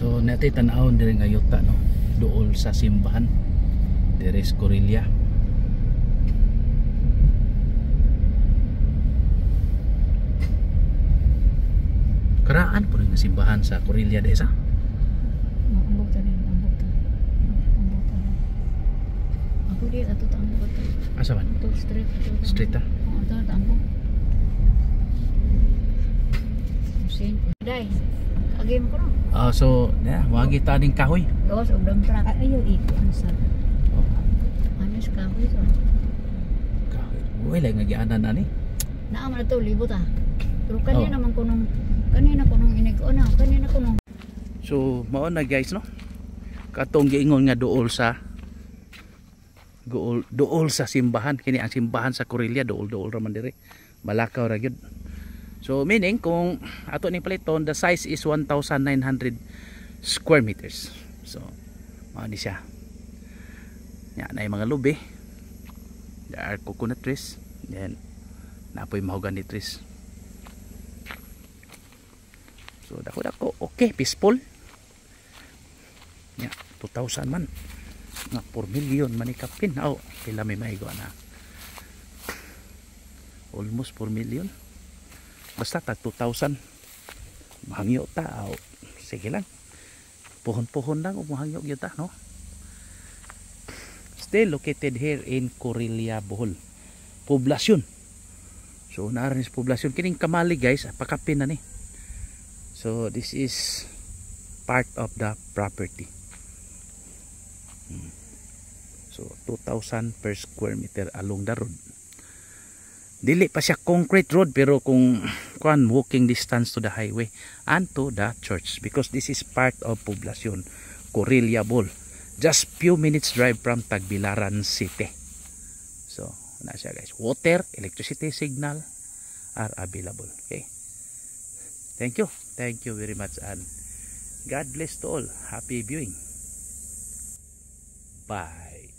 So natin tanawon diri nga yuta no, duol sa simbahan diri sa Corillia. Karaan po rin nga simbahan sa Corillia de sa. Ambog ta din, ambog ta. Ambog ta. Ako di ato ta ambog ta. Asa man? Ato street ato. Street ta. Oo, ato ta ambog. Sin. Day. Agay mo ko no. So, wagi ta ning kahoy. Gawas og dam truck. Ayaw iko ansa. Oh, Anis kahoy to. kahoy. Wala nga gianan ani. Naa man ato libot ah. Pero kanina man kunong inigo na, kanina kunong. So, mao na guys no. Katong giingon nga duol sa simbahan, kini ang simbahan sa Corillia, duol ra man diri. Malakaw ra gyud. So meaning kung ato ning paliton, the size is 1,900 square meters. So mao ni siya. Nya na mga lubi. There are coconut trees. Then napoy mahogany trees. So dako okay, peaceful. Nya 2,000 man. Nga 4 million man ikapin. Oh, pila may maigo na. Almost 4 million. Basta tag 2,000 mahangyo ta. Oh, sige lang, puhon lang o mahangyo gyud ta no. Still located here in Corillia, Bohol poblasyon. So narin sa poblasyon kining kamali guys, pakapin na ni. So this is part of the property. So 2,000 per square meter along the road. Dili pa siya concrete road, pero kung walking distance to the highway and to the church, because this is part of poblasyon Corillia, Bohol. Just few minutes drive from Tagbilaran City. So na siya guys. Water, electricity, signal are available. Okay. Thank you very much, and God bless to all. Happy viewing. Bye.